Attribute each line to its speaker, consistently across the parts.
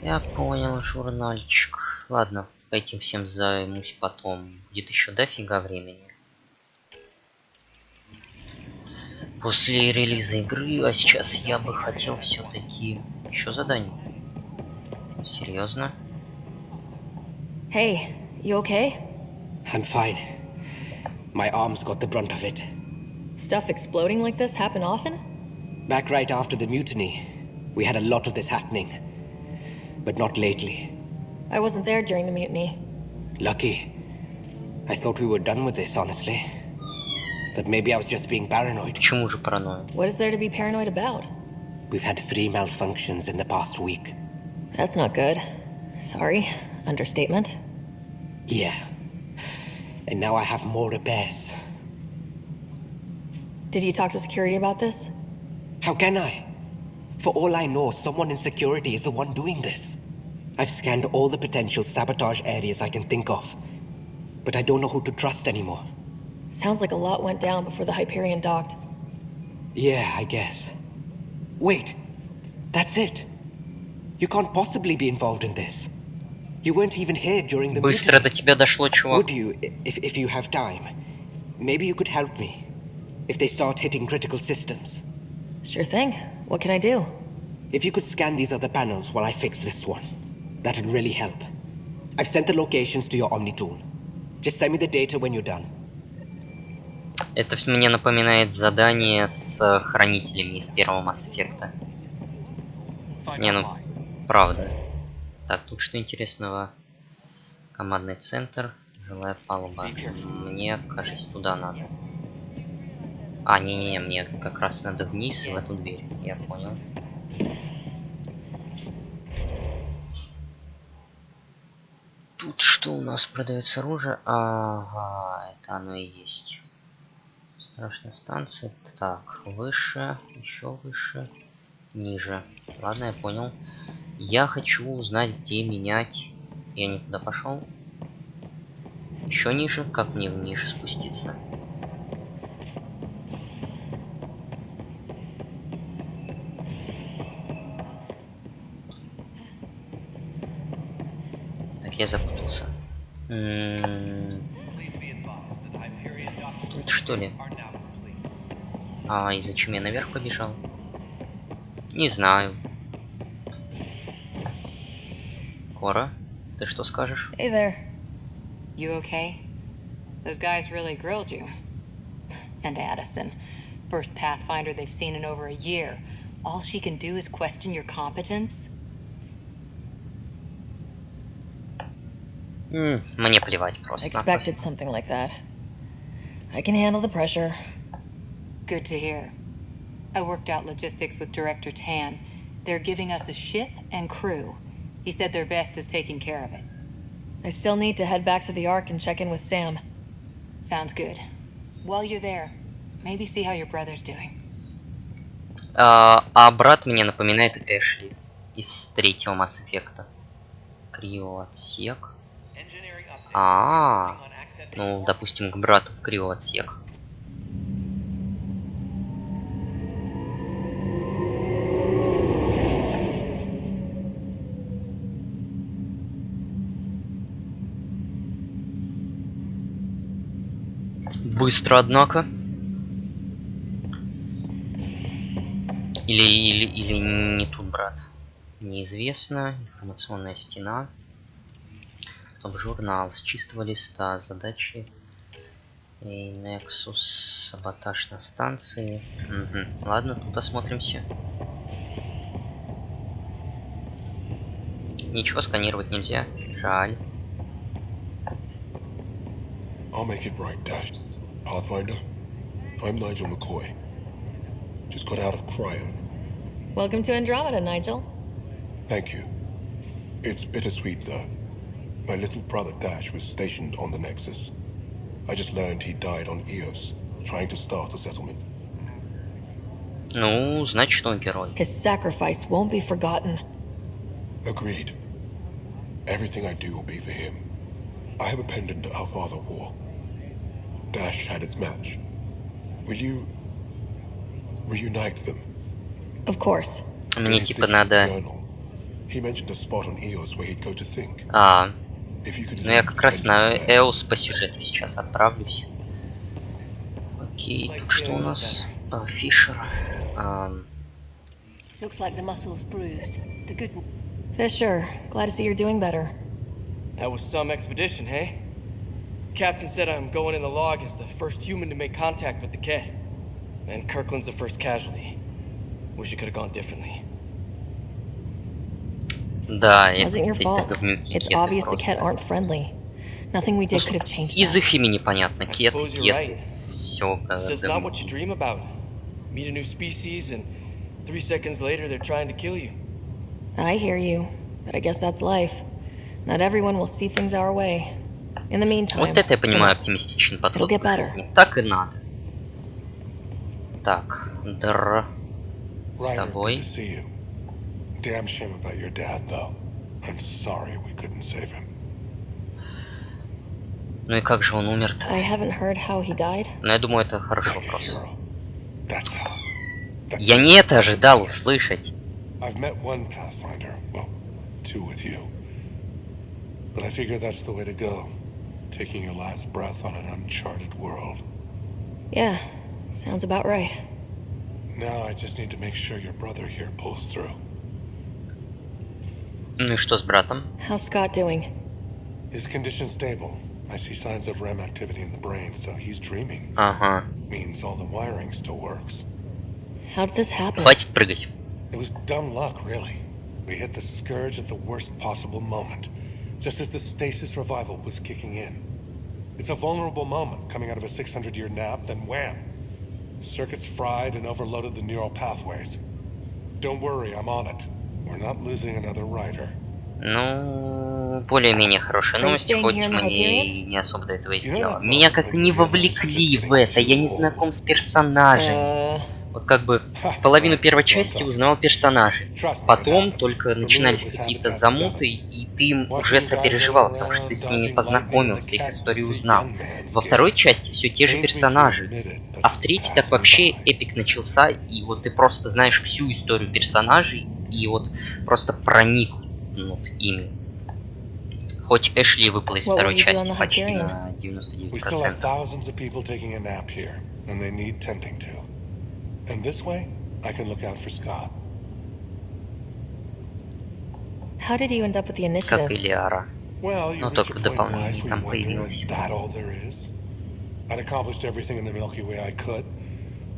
Speaker 1: Я понял, журнальчик. Ладно, этим всем займусь потом. Будет еще дофига времени. После релиза игры, а сейчас я бы хотел все-таки еще задание. Серьезно?
Speaker 2: Hey, you okay?
Speaker 3: I'm fine. My arms got the brunt of it.
Speaker 2: Stuff exploding like this happen often?
Speaker 3: Back right after the mutiny, we had a lot of this happening. But not lately.
Speaker 2: I wasn't there during the mutiny.
Speaker 3: Lucky. I thought we were done with this, honestly. That maybe I was just being paranoid.
Speaker 1: Почему же паранойя?
Speaker 2: What is there to be paranoid about?
Speaker 3: We've had 3 malfunctions in the past week.
Speaker 2: That's not good. Sorry, understatement.
Speaker 3: Yeah. And now I have more repairs.
Speaker 2: Did you talk to security about this?
Speaker 3: How can I? For all I know, someone in security is the one doing this. I've scanned all the potential sabotage areas I can think of. But I don't know who to trust anymore.
Speaker 2: Sounds like a lot went down before the Hyperion docked.
Speaker 3: Yeah, I guess. Wait. That's it. You can't possibly be involved in this. You weren't even here during the
Speaker 1: Быстро до
Speaker 3: mutiny.
Speaker 1: тебя дошло, чувак.
Speaker 3: Would you, if you have time? Maybe you could help me. If they start hitting critical systems.
Speaker 2: Sure thing. What can I do?
Speaker 3: If you could scan these other panels while I fix this one, that'd really help. I've sent the locations to your Omni tool. Just send me the data when you're done.
Speaker 1: Это мне напоминает задание с хранителями из первого Mass Effect. Не, ну, правда. Так, тут что интересного? Командный центр, жилая палуба. Мне, кажется, туда надо. А, не-не-не, мне как раз надо вниз в эту дверь. Я понял. Тут что у нас продается оружие? Ага, это оно и есть. Страшная станция. Так, выше, еще выше, ниже. Ладно, я понял. Я хочу узнать, где менять. Я не туда пошел. Еще ниже. Как мне ниже спуститься? Так, я запутался. Тут что ли? А, и зачем я наверх побежал? Не знаю. Кора, ты что скажешь?
Speaker 2: Hey there.
Speaker 4: You okay? Those guys really grilled you. And Addison. First Pathfinder they've seen in over a year. All she can do is question your competence?
Speaker 1: Мне плевать просто.
Speaker 2: Expected something like that. I can handle the pressure.
Speaker 4: Good to hear. I worked out logistics with Director Tan. They're giving us a ship and crew. He said their best is taking care of it.
Speaker 2: I still need to head back to the Ark and check in with Sam.
Speaker 4: Sounds good. While you're there, maybe see how your brother's doing.
Speaker 1: А брат мне напоминает Эшли из третьего Mass Effect. Криоотсек. Ну, допустим, к брату в криоотсек. Быстро, однако. Или не тут, брат. Неизвестно. Информационная стена. Потом журнал с чистого листа. Задачи. И Nexus. Саботаж на станции. Угу. Ладно, тут осмотримся. Ничего сканировать нельзя. Жаль.
Speaker 5: I'll make it right, Dash. Pathfinder, I'm Nigel McCoy. Just got out of cryo.
Speaker 2: Welcome to Andromeda, Nigel.
Speaker 5: Thank you. It's bittersweet, though. My little brother Dash was stationed on the Nexus. I just learned he died on Eos, trying to start a settlement.
Speaker 1: Ну, значит, он герой.
Speaker 2: His sacrifice won't be forgotten.
Speaker 5: Agreed. Everything I do will be for him. I have a pendant our father wore. Dash had its match. Will you reunite them?
Speaker 2: Of course.
Speaker 1: Мне
Speaker 5: In his
Speaker 1: типа
Speaker 5: digital
Speaker 1: надо
Speaker 5: journal, He mentioned a spot on Eos where he'd go to think.
Speaker 1: А,
Speaker 5: If you could
Speaker 1: ну я
Speaker 5: leave
Speaker 1: как раз
Speaker 5: Benjamin
Speaker 1: на
Speaker 5: there.
Speaker 1: Эос по сюжету сейчас отправлюсь. Окей, так что у нас? Фишер.
Speaker 2: Looks like the muscle's bruised. The good. Fisher, glad to see you're doing better.
Speaker 6: That was some expedition, hey? Captain said I'm going in the log as the first human to make contact with the kid. And Kirkland's the first casualty. Wish it could have gone differently.
Speaker 1: Да,
Speaker 2: Wasn't your fault.
Speaker 1: говнюки,
Speaker 2: It's
Speaker 1: кеты
Speaker 2: obvious the
Speaker 1: просто.
Speaker 2: Ket aren't friendly. Nothing we did could have changed
Speaker 1: Из
Speaker 2: that.
Speaker 1: их имени понятно.
Speaker 6: I
Speaker 1: Кеты,
Speaker 6: suppose you're
Speaker 1: кеты.
Speaker 6: right.
Speaker 1: Все,
Speaker 6: It's just not what you dream about. Meet a new species and 3 seconds later they're trying to kill you.
Speaker 2: I hear you, but I guess that's life. Not everyone will see things our way. In the meantime,
Speaker 1: Вот это я понимаю
Speaker 2: so
Speaker 1: оптимистичный подход
Speaker 2: it'll get
Speaker 1: к
Speaker 2: better.
Speaker 1: жизни. Так и надо. Так, др. С
Speaker 5: Ryder, good
Speaker 1: тобой.
Speaker 5: to see you. Damn shame about your dad, though. I'm sorry we couldn't save him.
Speaker 1: Ну и как же он умер-то?
Speaker 2: I haven't heard how he died.
Speaker 1: Ну я думаю, это хороший
Speaker 5: Like a
Speaker 1: вопрос.
Speaker 5: hero. That's how. That's
Speaker 1: Я не это ожидал услышать.
Speaker 5: I've met one Pathfinder, well, 2 with you. But I figure that's the way to go. Taking your last breath on an uncharted world.
Speaker 2: Yeah, sounds about right.
Speaker 5: Now I just need to make sure your brother here pulls through.
Speaker 1: Ну и что с братом?
Speaker 2: How's Scott doing?
Speaker 5: His condition stable. I see signs of REM activity in the brain, so he's dreaming.
Speaker 1: Ага.
Speaker 5: Means all the wiring still works.
Speaker 2: How did this happen?
Speaker 1: Хватит прыгать.
Speaker 5: It was dumb luck, really. We hit the Scourge at the worst possible moment, just as the stasis revival was kicking in. It's a vulnerable moment coming out of a 600-year nap, then wham! Circuits fried and overloaded the neural pathways. Don't worry, I'm on it. We're not losing another rider.
Speaker 1: Ну, более-менее хорошая новость,
Speaker 2: staying
Speaker 1: хоть
Speaker 2: here in the
Speaker 1: мне
Speaker 2: Hyperion?
Speaker 1: и не особо до этого и
Speaker 5: You know
Speaker 1: сделала.
Speaker 5: that
Speaker 1: Меня
Speaker 5: moment
Speaker 1: как
Speaker 5: when
Speaker 1: не
Speaker 5: you realize
Speaker 1: вовлекли
Speaker 5: you're just
Speaker 1: в это, я не
Speaker 5: getting too
Speaker 1: знаком
Speaker 5: old?
Speaker 1: с персонажами. Вот как бы половину первой части узнавал персонажей. Потом только начинались какие-то замуты, и ты им уже сопереживал, потому что ты с ними познакомился, их историю узнал. Во второй части все те же персонажи. А в третьей так вообще эпик начался, и вот ты просто знаешь всю историю персонажей, и вот просто проник ими. Хоть Эшли выпала из
Speaker 2: What
Speaker 1: второй
Speaker 2: will you do on
Speaker 1: части
Speaker 2: the
Speaker 1: почти
Speaker 2: Hyperion?
Speaker 1: на
Speaker 5: We still have
Speaker 1: 99%.
Speaker 5: thousands of people taking a nap here, and they need tending to. And this way, I can look out for Scott.
Speaker 2: How did you end up with the
Speaker 1: Как и
Speaker 2: initiative?
Speaker 1: Лиара.
Speaker 5: Well, you
Speaker 1: Ну,
Speaker 5: reach
Speaker 1: только
Speaker 5: a
Speaker 1: в
Speaker 5: point in life
Speaker 1: дополнении
Speaker 5: where
Speaker 1: там
Speaker 5: you wonder,
Speaker 1: появилось.
Speaker 5: is that all there is? I'd accomplished everything in the Milky Way I could.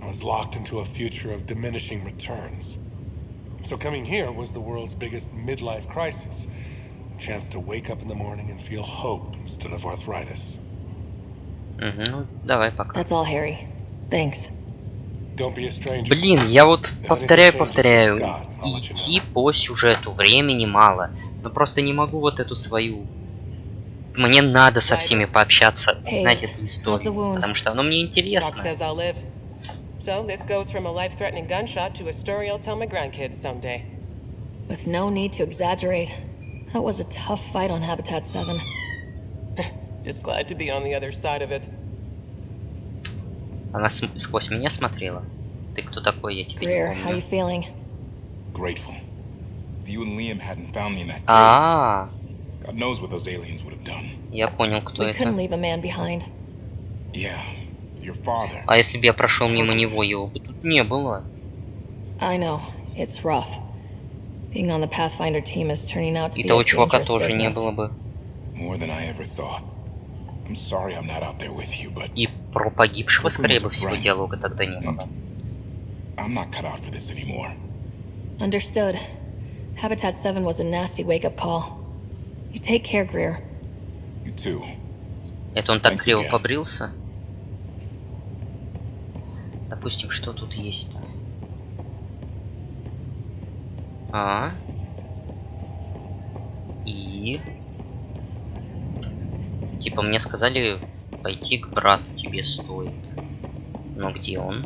Speaker 5: I was locked into a future of diminishing returns. So coming here was the world's biggest midlife crisis. A chance to wake up in the morning and feel hope instead of arthritis.
Speaker 1: Угу, ну, давай пока.
Speaker 2: That's all, Harry. Thanks.
Speaker 5: Don't be a stranger.
Speaker 1: Блин, я вот повторяю, идти по сюжету, времени мало. Но просто не могу вот эту свою... Мне надо со всеми пообщаться, узнать эту историю, потому что оно мне
Speaker 6: Doc
Speaker 1: интересно.
Speaker 6: says I'll live. So this goes from a life-threatening gunshot to a story I'll tell my grandkids someday.
Speaker 2: With no need to exaggerate, that was a tough fight on Habitat 7.
Speaker 6: Just glad to be on the other side of it.
Speaker 1: Она сквозь меня смотрела. Ты кто такой, я тебя
Speaker 2: Greer,
Speaker 1: не
Speaker 2: how you
Speaker 1: помню.
Speaker 2: feeling?
Speaker 7: Grateful. You and Liam hadn't found me in that cave.
Speaker 1: А,
Speaker 7: God knows what those aliens would have done.
Speaker 1: я понял, кто
Speaker 2: We couldn't
Speaker 1: это.
Speaker 2: leave a man behind.
Speaker 7: Yeah, your father.
Speaker 1: А если бы я прошел мимо него, его бы тут не было.
Speaker 2: I know, it's rough. Being on the Pathfinder team is turning out to
Speaker 1: И
Speaker 2: be a
Speaker 1: того чувака
Speaker 2: dangerous
Speaker 1: тоже не
Speaker 2: business.
Speaker 1: было бы.
Speaker 7: More than I ever thought. I'm sorry I'm not out there with you, but
Speaker 1: И про погибшего, скорее бы всего, диалога тогда не было.
Speaker 7: I'm not cut out for this anymore.
Speaker 2: Understood. Habitat 7 was a nasty wake-up call. You take care, Greer.
Speaker 7: You too.
Speaker 1: Это он так
Speaker 7: Thanks
Speaker 1: криво
Speaker 7: again.
Speaker 1: побрился? Допустим, что тут есть-то? И... Типа мне сказали пойти к брату тебе стоит. Но где он?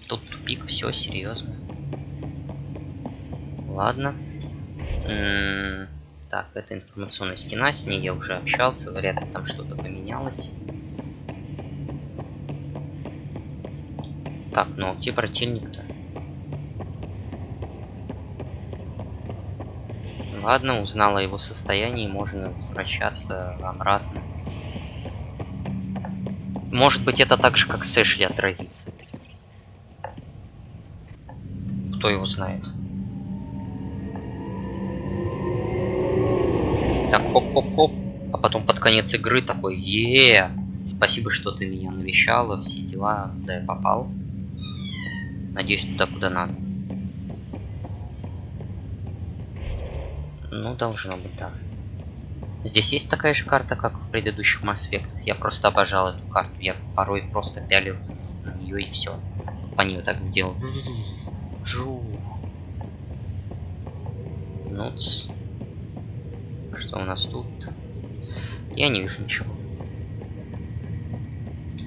Speaker 1: Тут тупик, все серьезно. Ладно. Так, это информационная стена, с ней я уже общался, вряд ли там что-то поменялось. Так, ну а где брательник-то? Ладно, узнала о его состоянии, можно возвращаться обратно. Может быть, это так же, как с Эшли отразится. Кто его знает. Так, хоп-хоп-хоп. А потом под конец игры такой, спасибо, что ты меня навещала, все дела, куда я попал. Надеюсь, туда, куда надо. Ну, должно быть, да. Здесь есть такая же карта, как в предыдущих Mass Effect. Я просто обожал эту карту. Я порой просто пялился на нее и все. По нее так делал. Ну, что у нас тут? Я не вижу ничего.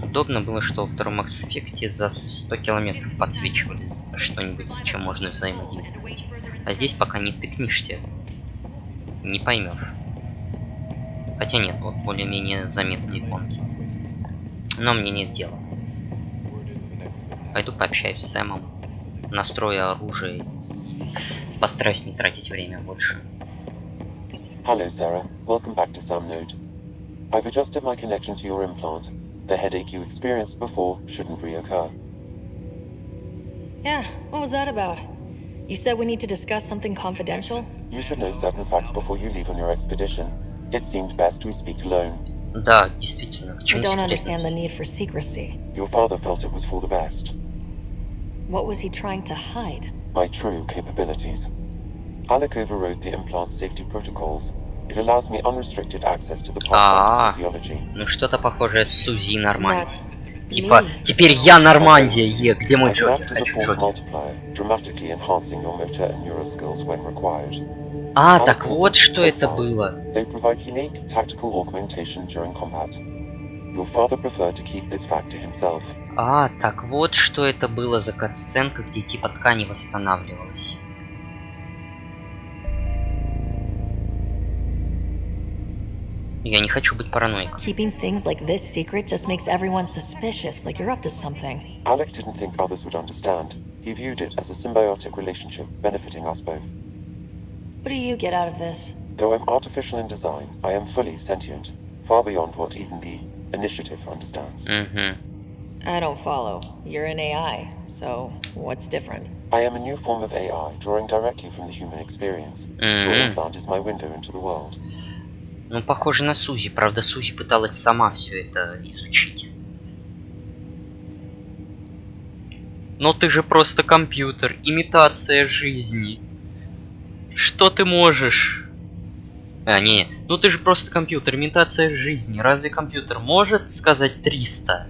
Speaker 1: Удобно было, что во втором Mass Effect за 100 километров подсвечивали что-нибудь, с чем можно взаимодействовать. А здесь пока не тыкнешься, не поймешь. Хотя нет, вот более-менее заметные иконки. Но мне нет дела. Пойду пообщаюсь с Сэмом, настрою оружие и постараюсь не тратить время больше.
Speaker 8: Hello, Sarah. Welcome back to Sam Node. I've adjusted my connection to your implant. The headache you experienced before shouldn't reoccur.
Speaker 2: Yeah, what was that about? You said we need to discuss something confidential?
Speaker 8: You should know certain facts before you leave on your expedition. It seemed best we speak alone.
Speaker 1: Да, действительно, к
Speaker 2: I
Speaker 1: чему
Speaker 2: don't understand the
Speaker 1: секретность?
Speaker 2: need for secrecy.
Speaker 8: Your father felt it was for the best.
Speaker 2: What was he trying to hide?
Speaker 8: My true capabilities. Alec overrode the implant's safety protocols. It allows me unrestricted access to the Pathfinder's physiology.
Speaker 1: Ну что-то похожее с Сузи и Нормандией.
Speaker 2: That's
Speaker 1: Типа,
Speaker 2: me.
Speaker 1: теперь я Нормандия, где мой
Speaker 8: I can
Speaker 1: Джокер?
Speaker 8: act as a
Speaker 1: Хочу
Speaker 8: force
Speaker 1: Джокер.
Speaker 8: multiplier, dramatically enhancing your motor and neural skills when required.
Speaker 1: А,
Speaker 8: Alec
Speaker 1: так
Speaker 8: called
Speaker 1: вот
Speaker 8: them
Speaker 1: что это
Speaker 8: profiles.
Speaker 1: было.
Speaker 8: They provide unique tactical augmentation during combat. Your father preferred to keep this fact to himself.
Speaker 1: А, так вот что это было за катсценка, где типа ткань восстанавливалась. Я не хочу быть параноиком.
Speaker 2: Keeping things like this secret just makes everyone suspicious, like you're up to something.
Speaker 8: Alec didn't think others would understand. He viewed it as a symbiotic relationship benefiting us both.
Speaker 2: What do you get out of this?
Speaker 8: Though I'm artificial in design, I am fully sentient, far beyond what even the Initiative understands.
Speaker 2: I don't follow. You're an AI, so what's different?
Speaker 8: I am a new form of AI, drawing directly from the human experience. Your implant is my window into the world.
Speaker 1: Ну, похоже на Сузи. Правда, Сузи пыталась сама все это изучить. Но ты же просто компьютер. Имитация жизни. Что ты можешь? А, не. Ну ты же просто компьютер. Имитация жизни. Разве компьютер может сказать 300?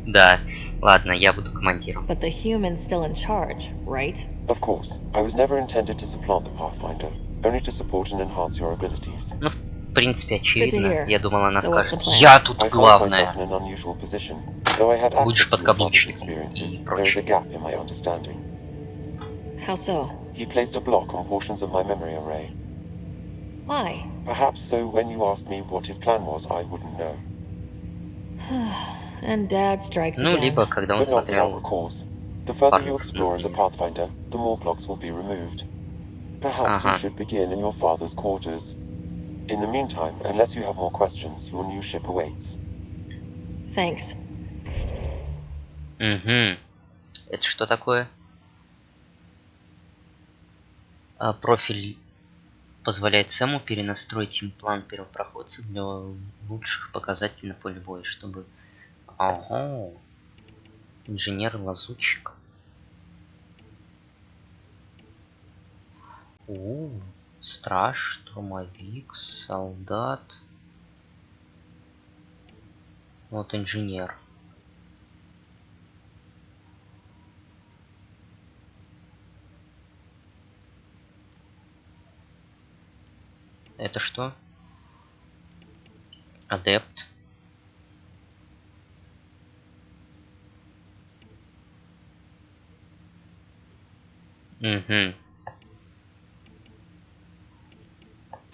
Speaker 1: Да. Ладно, я буду командиром.
Speaker 2: But the human's still in charge, right?
Speaker 8: Of course, I was never intended to supplant the Pathfinder, only to support and enhance your abilities.
Speaker 1: Ну, в принципе, очевидно. Я думал, она
Speaker 2: So what's
Speaker 1: скажет,
Speaker 2: the plan?
Speaker 1: я тут
Speaker 8: I found
Speaker 1: главная.
Speaker 8: myself in an unusual position. Though I had access
Speaker 1: Будешь
Speaker 8: to your father's
Speaker 1: подкаблучником
Speaker 8: experiences,
Speaker 1: и
Speaker 8: there is a
Speaker 1: прочее.
Speaker 8: gap in my understanding.
Speaker 2: How so?
Speaker 8: He placed a block on portions of my memory array.
Speaker 2: Why?
Speaker 8: Perhaps so when you asked me what his plan was, I wouldn't know.
Speaker 2: And Dad strikes
Speaker 1: Ну,
Speaker 2: again.
Speaker 1: либо когда он
Speaker 8: But not without
Speaker 1: смотрел...
Speaker 8: recourse. The further you
Speaker 1: Пару
Speaker 8: explore as a
Speaker 1: например.
Speaker 8: Pathfinder, the more blocks will be removed. Perhaps you should begin in your father's quarters. In the meantime, unless you have more questions, your new ship awaits.
Speaker 2: Thanks.
Speaker 1: Это что такое? Профиль позволяет Сэму перенастроить имплант первопроходца для лучших показателей на поле боя, чтобы... Ага. Инженер-лазутчик. Страж, штурмовик, солдат. Вот инженер. Это что? Адепт.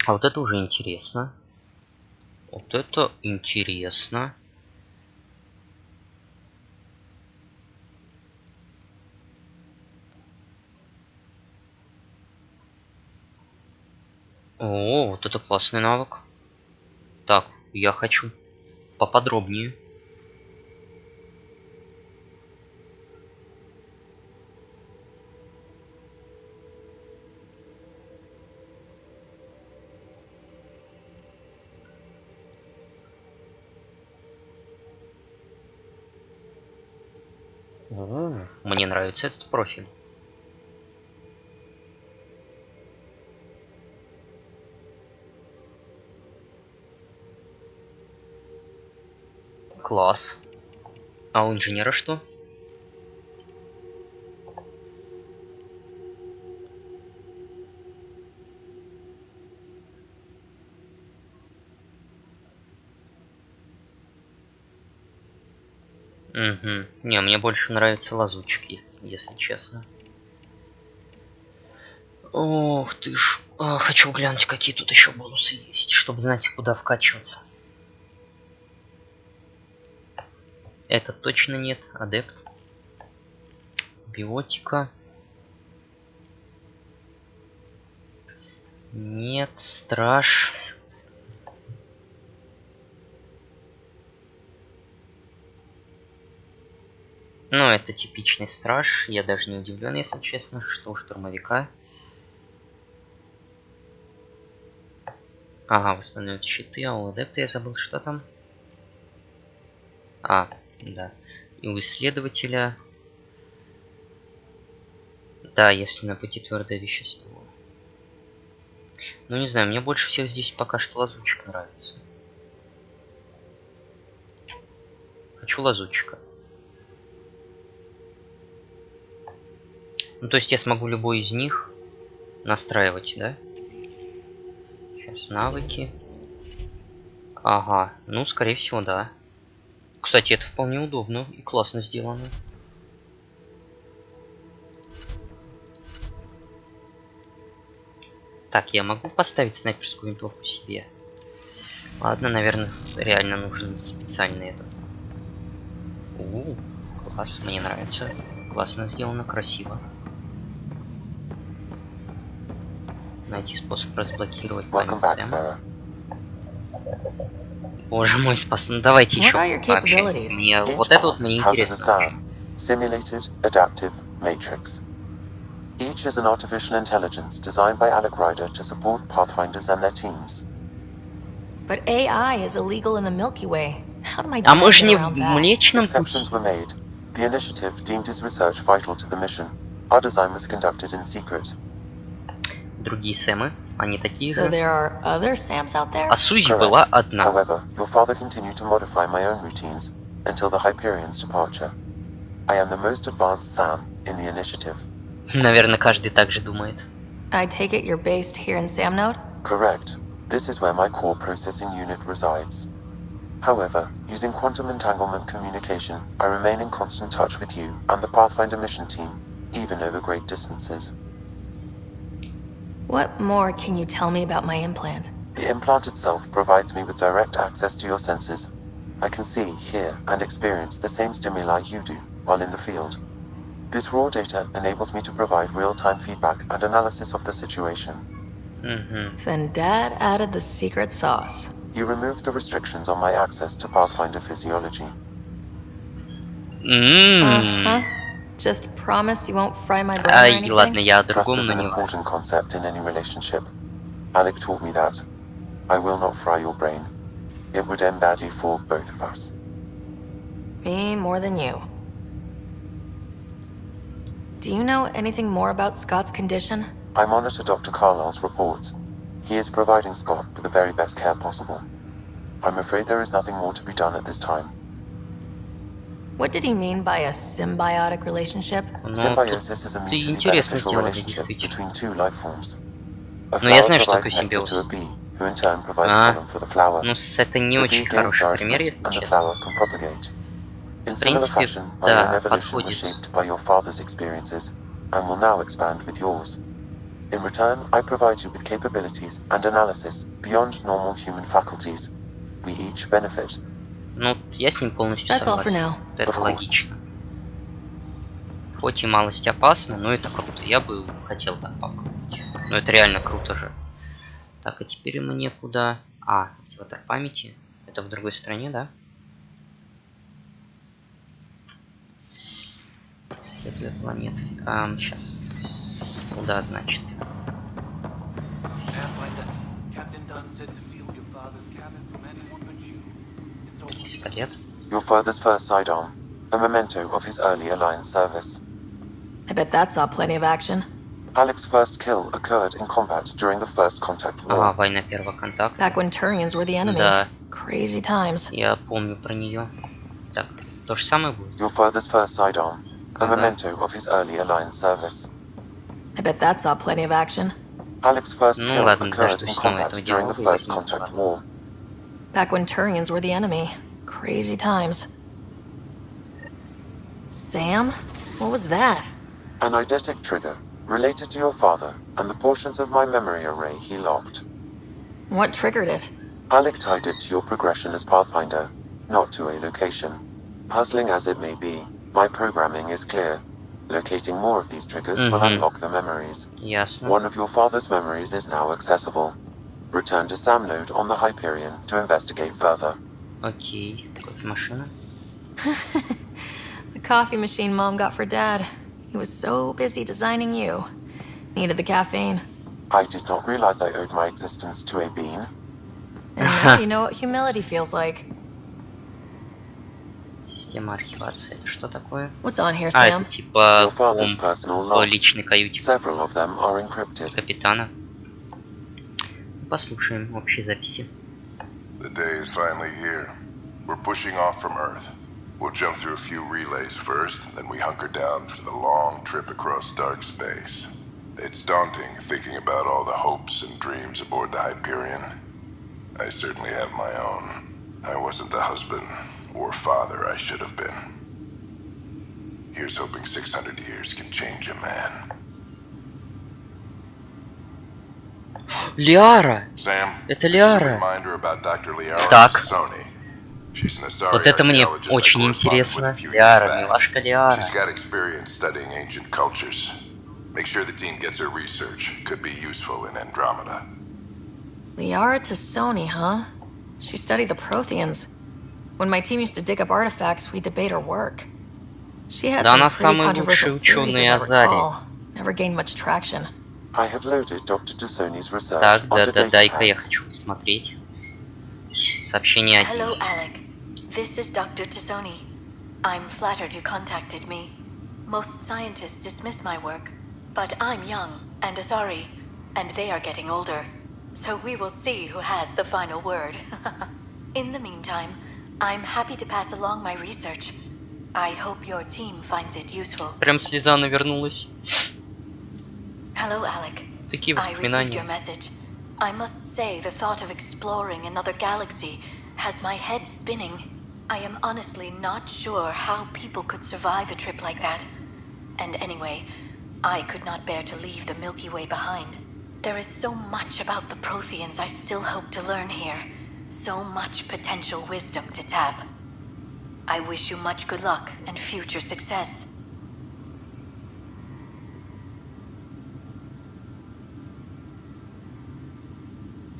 Speaker 1: А вот это уже интересно. Вот это интересно. О, вот это классный навык. Так, я хочу поподробнее. О, мне нравится этот профиль. Класс. А у инженера что? Угу. Не, мне больше нравятся лазучки, если честно. Ох ты ж. Хочу глянуть, какие тут еще бонусы есть, чтобы знать, куда вкачиваться. Этот точно нет. Адепт. Биотика. Нет. Страж. Ну, это типичный страж. Я даже не удивлен, если честно, что у штурмовика. Ага, восстановят щиты, а у адепта я забыл, что там. А, да. И у исследователя. Да, если на пути твердое вещество. Ну, не знаю, мне больше всех здесь пока что лазучик нравится. Хочу лазучика. Ну, то есть я смогу любой из них настраивать, да? Сейчас навыки. Ага, ну, скорее всего, да. Кстати, это вполне удобно и классно сделано. Так, я могу поставить снайперскую винтовку себе? Ладно, наверное, реально нужен специальный этот. Класс, мне нравится. Классно сделано, красиво. Найти способ разблокировать память Сэма. Боже мой, спас. Ну, давайте еще пообщаемся. Мне вот это вот мне интересно.
Speaker 8: Simulated adaptive matrix. Each is an artificial intelligence designed by Alec Ryder to support Pathfinders and their teams.
Speaker 2: But AI is illegal in the Milky Way. How do my
Speaker 1: А мы
Speaker 2: dad
Speaker 1: же
Speaker 2: get
Speaker 1: не
Speaker 2: around
Speaker 1: в
Speaker 2: that?
Speaker 1: Млечном
Speaker 8: Exceptions
Speaker 1: Пути.
Speaker 8: were made. The initiative deemed his research vital to the mission. Our design was conducted in secret.
Speaker 1: Другие Сэмы, они такие
Speaker 2: So
Speaker 1: же.
Speaker 2: there are other Sams out there?
Speaker 1: А Сузи
Speaker 8: Correct.
Speaker 1: была одна.
Speaker 8: However, your father continued to modify my own routines until the Hyperion's departure. I am the most advanced Sam in the initiative.
Speaker 1: Наверное, каждый так же думает.
Speaker 2: I take it you're based here in Samnode?
Speaker 8: Correct. This is where my core processing unit resides. However, using quantum entanglement communication, I remain in constant touch with you and the Pathfinder mission team, even over great distances.
Speaker 2: What more can you tell me about my implant?
Speaker 8: The implant itself provides me with direct access to your senses. I can see, hear, and experience the same stimuli you do while in the field. This raw data enables me to provide real-time feedback and analysis of the situation.
Speaker 2: Then Dad added the secret sauce.
Speaker 8: You removed the restrictions on my access to Pathfinder physiology.
Speaker 2: Just promise you won't fry my brain or
Speaker 1: Ай,
Speaker 2: anything?
Speaker 1: ладно, я о
Speaker 8: Trust
Speaker 1: другом,
Speaker 8: is
Speaker 1: но
Speaker 8: an
Speaker 1: не важно.
Speaker 8: important concept in any relationship. Alec taught me that. I will not fry your brain. It would end badly for both of us.
Speaker 2: Me more than you. Do you know anything more about Scott's condition?
Speaker 8: I monitor Dr. Carlisle's reports. He is providing Scott with the very best care possible. I'm afraid there is nothing more to be done at this time.
Speaker 2: What did he mean by a symbiotic relationship?
Speaker 1: Ну,
Speaker 8: Symbiosis is a
Speaker 1: тут
Speaker 8: mutually
Speaker 1: интересно
Speaker 8: beneficial
Speaker 1: сделано,
Speaker 8: relationship
Speaker 1: действительно.
Speaker 8: between two life forms. A
Speaker 1: Ну, я
Speaker 8: flower
Speaker 1: знаю, что
Speaker 8: provides
Speaker 1: такое
Speaker 8: nectar to a
Speaker 1: симбиоз.
Speaker 8: bee, who in turn provides
Speaker 1: А,
Speaker 8: pollen for the flower.
Speaker 1: ну, это не
Speaker 8: The
Speaker 1: очень
Speaker 8: bee gains
Speaker 1: хороший пример,
Speaker 8: nourishment,
Speaker 1: если
Speaker 8: and the
Speaker 1: честно.
Speaker 8: flower can propagate. In
Speaker 1: В
Speaker 8: similar
Speaker 1: принципе,
Speaker 8: fashion, my own
Speaker 1: да,
Speaker 8: evolution was
Speaker 1: подходит.
Speaker 8: shaped by your father's experiences, and will now expand with yours. In return, I provide you with capabilities and analysis beyond normal human faculties. We each benefit.
Speaker 1: Ну, я с ним полностью
Speaker 2: That's all for
Speaker 1: согласен.
Speaker 2: now.
Speaker 1: Это
Speaker 8: Of course.
Speaker 1: логично. Хоть и малость опасно, но это круто. Я бы хотел так попробовать. Но это реально круто же. Так, а теперь мне куда? А, активатор памяти. Это в другой стране, да? Светлые планеты. Сейчас сюда, значит. Пистолет.
Speaker 8: Your father's first sidearm, a memento of his early Alliance service.
Speaker 2: I bet that saw plenty of action.
Speaker 8: Alex's first kill occurred in combat during the First Contact War.
Speaker 1: Война первого контакта.
Speaker 2: Back when Turians were the enemy.
Speaker 1: Да.
Speaker 2: Crazy times.
Speaker 1: Я помню про нее. Так, то же самое будет.
Speaker 8: Your father's first sidearm, a memento of his early Alliance service.
Speaker 2: I bet that saw plenty of action.
Speaker 8: Alex's first
Speaker 1: Ну
Speaker 8: kill
Speaker 1: ладно,
Speaker 8: occurred in
Speaker 1: дождусь снова
Speaker 8: combat
Speaker 1: этого
Speaker 8: during the
Speaker 1: диалога и
Speaker 8: First
Speaker 1: возьму
Speaker 8: Contact
Speaker 1: два.
Speaker 8: War.
Speaker 2: Back when Turians were the enemy. Crazy times. Sam? What was that?
Speaker 8: An eidetic trigger related to your father and the portions of my memory array he locked.
Speaker 2: What triggered it?
Speaker 8: Alec tied it to your progression as Pathfinder, not to a location. Puzzling as it may be, my programming is clear. Locating more of these triggers will unlock the memories.
Speaker 1: Ясно.
Speaker 8: One of your father's memories is now accessible. Return to Sam Node on the Hyperion to investigate further.
Speaker 1: Окей. Кофемашина.
Speaker 2: The coffee machine Mom got for Dad. He was so busy designing you. Needed the caffeine.
Speaker 8: I did not realize I owed my existence to a bean.
Speaker 2: And now you know what humility feels like.
Speaker 1: Система архивации. Это что такое?
Speaker 2: What's on here,
Speaker 1: А,
Speaker 2: Sam?
Speaker 1: это типа
Speaker 8: Your father's
Speaker 1: комп
Speaker 8: personal
Speaker 1: в
Speaker 8: logs.
Speaker 1: личной каюте
Speaker 8: Several of them are encrypted.
Speaker 1: капитана. Послушаем общие записи.
Speaker 7: The day is finally here. We're pushing off from Earth. We'll jump through a few relays first, then we hunker down for the long trip across dark space. It's daunting thinking about all the hopes and dreams aboard the Hyperion. I certainly have my own. I wasn't the husband or father I should have been. Here's hoping 600 years can change a man.
Speaker 1: Лиара!
Speaker 7: Sam,
Speaker 1: Это
Speaker 7: this is a
Speaker 1: Лиара.
Speaker 7: reminder about Dr. Liara
Speaker 1: Так.
Speaker 7: Sony. She's an Asari
Speaker 1: Вот это мне
Speaker 7: archaeologist I
Speaker 1: очень
Speaker 7: corresponded with
Speaker 1: интересно.
Speaker 7: a few years
Speaker 1: Лиара,
Speaker 7: back.
Speaker 1: милашка Лиара.
Speaker 7: She's got experience studying ancient cultures. Make sure the team gets her research. Could be useful in Andromeda.
Speaker 2: Liara Tassoni, huh? She studied the Protheans. When my team used to dig up artifacts, we debate her work. She had
Speaker 1: Да
Speaker 2: some
Speaker 1: она
Speaker 2: pretty
Speaker 1: самый
Speaker 2: controversial
Speaker 1: лучший
Speaker 2: theories,
Speaker 1: ученый
Speaker 2: as I
Speaker 1: Азари.
Speaker 2: recall. Never gained much traction.
Speaker 8: I have loaded Dr. Tassoni's research
Speaker 1: Так,
Speaker 8: onto data
Speaker 1: дай-ка я
Speaker 8: packs.
Speaker 1: хочу посмотреть. Сообщение 1.
Speaker 9: Hello, Alec. This is Dr. Tassoni. I'm flattered you contacted me. Most scientists dismiss my work, but I'm young and Asari, and they are getting older. So we will see who has the final word. In the meantime, I'm happy to pass along my research. I hope your team finds it useful.
Speaker 1: Прям слеза навернулась.
Speaker 9: Hello, Alec.
Speaker 1: Такие
Speaker 9: I received your
Speaker 1: воспоминания.
Speaker 9: message. I must say the thought of exploring another galaxy has my head spinning. I am honestly not sure how people could survive a trip like that. And anyway, I could not bear to leave the Milky Way behind. There is so much about the Protheans I still hope to learn here. So much potential wisdom to tap. I wish you much good luck and future success.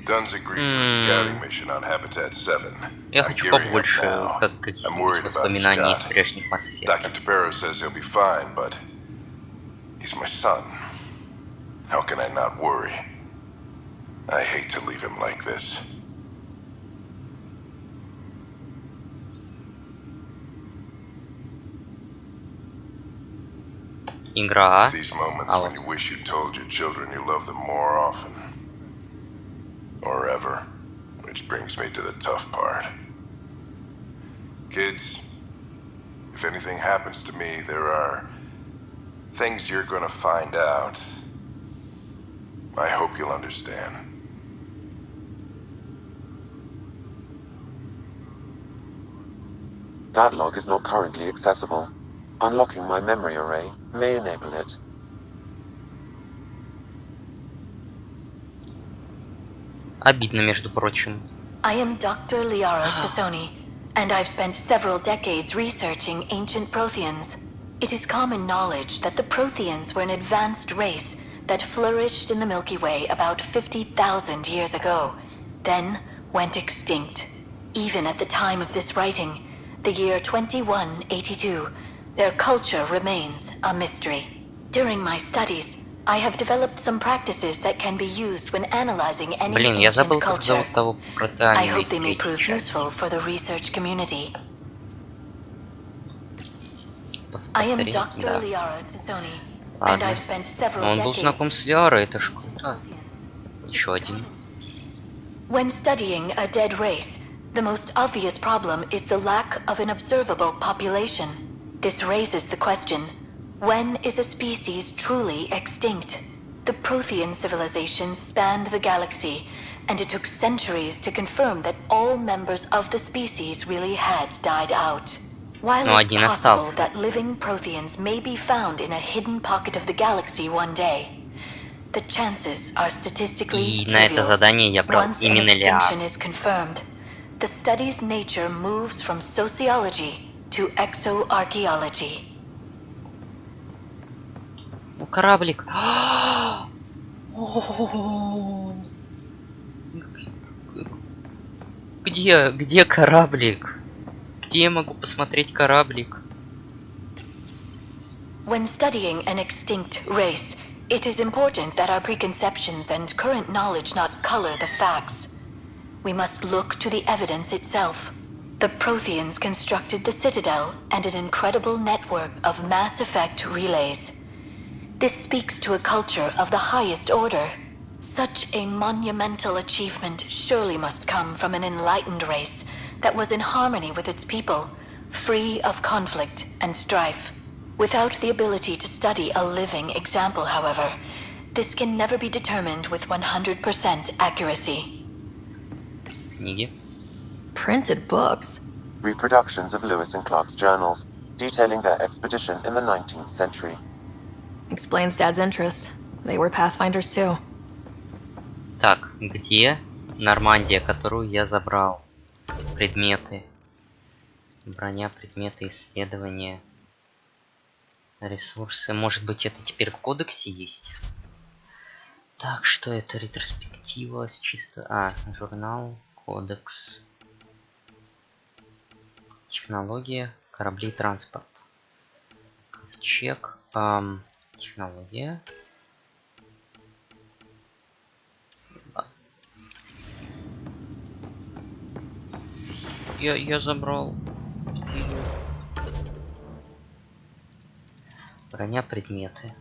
Speaker 7: Dunn's agreed to a scouting mission on Habitat 7.
Speaker 1: Я
Speaker 7: I'm
Speaker 1: хочу
Speaker 7: gearing up
Speaker 1: побольше
Speaker 7: now.
Speaker 1: как
Speaker 7: I'm
Speaker 1: каких-нибудь
Speaker 7: worried about
Speaker 1: воспоминаний из
Speaker 7: Scott.
Speaker 1: прежних Mass Effect.
Speaker 7: Dr. Tapero says he'll be fine, but he's my son. How can I not worry? I hate to leave him like this.
Speaker 1: Игра.
Speaker 7: It's these moments when you wish you told your children you love them more often. Or ever. Which brings me to the tough part. Kids, if anything happens to me, there are things you're gonna find out. I hope you'll understand.
Speaker 8: That log is not currently accessible. Unlocking my memory array may enable it.
Speaker 1: Обидно, между прочим.
Speaker 9: I am Dr. Liara Tassoni, and I've spent several decades researching ancient Protheans. It is common knowledge that the Protheans were an advanced race that flourished in the Milky Way about 50,000 years ago, then went extinct. Even at the time of this writing, the year 2182, their culture remains a mystery. During my studies, I have developed some practices that can be used when analyzing any
Speaker 1: Блин, я
Speaker 9: ancient
Speaker 1: забыл, как
Speaker 9: culture.
Speaker 1: зовут того прота
Speaker 9: I
Speaker 1: аниме
Speaker 9: hope
Speaker 1: из
Speaker 9: they may
Speaker 1: третьей
Speaker 9: prove
Speaker 1: части.
Speaker 9: useful for the research community. I am
Speaker 1: Повтори,
Speaker 9: Dr.
Speaker 1: да.
Speaker 9: Liara Tassoni, and
Speaker 1: Ладно.
Speaker 9: I've spent several
Speaker 1: Он был
Speaker 9: decades.
Speaker 1: знаком с Лиарой, это ж круто. Еще один.
Speaker 9: When studying a dead race, the most obvious problem is the lack of an observable population. This raises the question, when is a species truly extinct? The Prothean civilization spanned the galaxy, and it took centuries to confirm that all members of the species really had died out. While
Speaker 1: Ну,
Speaker 9: it's
Speaker 1: один
Speaker 9: possible
Speaker 1: остался.
Speaker 9: that living Protheans may be found in a hidden pocket of the galaxy one day, the chances are statistically
Speaker 1: И на это
Speaker 9: trivial.
Speaker 1: задание я брал
Speaker 9: Once an
Speaker 1: именно
Speaker 9: extinction
Speaker 1: Лиару.
Speaker 9: is confirmed, the study's nature moves from sociology to exoarchaeology.
Speaker 1: Ну, кораблик. Где кораблик? Где я могу посмотреть кораблик?
Speaker 9: When studying an extinct race, it is important that our preconceptions and current knowledge not color the facts. We must look to the evidence itself. The Protheans constructed the Citadel and an incredible network of Mass Effect relays. This speaks to a culture of the highest order. Such a monumental achievement surely must come from an enlightened race that was in harmony with its people, free of conflict and strife. Without the ability to study a living example, however, this can never be determined with 100% accuracy.
Speaker 1: Книги.
Speaker 2: Printed books?
Speaker 8: Reproductions of Lewis and Clark's journals, detailing their expedition in the 19th century.
Speaker 2: Explains Dad's interest. They were Pathfinders too.
Speaker 1: Так, где Нормандия, которую я забрал? Предметы. Броня, предметы, исследования. Ресурсы. Может быть, это теперь в кодексе есть? Так, что это? Ретроспектива с чисто... А, журнал, кодекс. Технология, корабли, транспорт. Ковчег. Технология. Я забрал. Броня, предметы.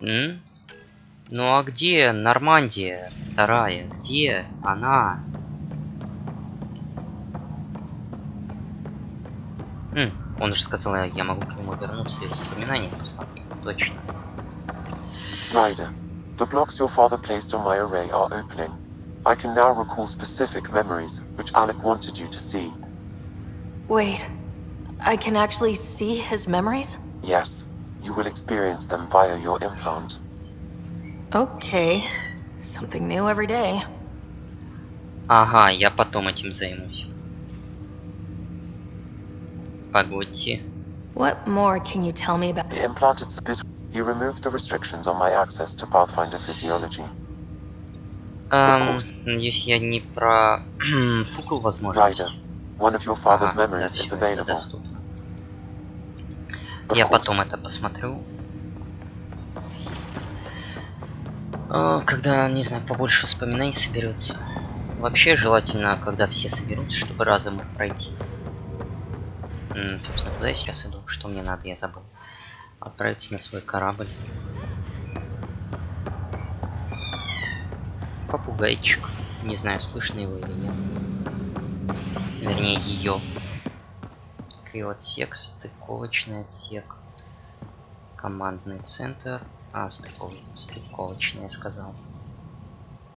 Speaker 1: Ну а где Нормандия вторая? Где она? Он же сказал, я могу к нему вернуться и воспоминания посмотреть. Точно.
Speaker 8: Ryder, the blocks your father placed on my array are opening. I can now recall specific memories, which Alec wanted you to see.
Speaker 2: Wait, I can actually see his memories?
Speaker 8: Yes, you will experience them via your implant.
Speaker 2: Okay, something new every day.
Speaker 1: Ага, я потом этим займусь. Погодьте.
Speaker 2: What more can you tell me about...
Speaker 8: The implant itself, he removed the restrictions on my access to Pathfinder physiology.
Speaker 1: Надеюсь, я не про фукл, возможно.
Speaker 8: Ryder, one of your father's memories is available.
Speaker 1: Я потом это посмотрю. Когда, не знаю, побольше воспоминаний соберется. Вообще желательно, когда все соберутся, чтобы разом их пройти. Собственно, куда я сейчас иду? Что мне надо, я забыл. Отправиться на свой корабль. Попугайчик. Не знаю, слышно его или нет. Вернее, ее. Криоотсек, стыковочный отсек. Командный центр. Стыковочный, я сказал.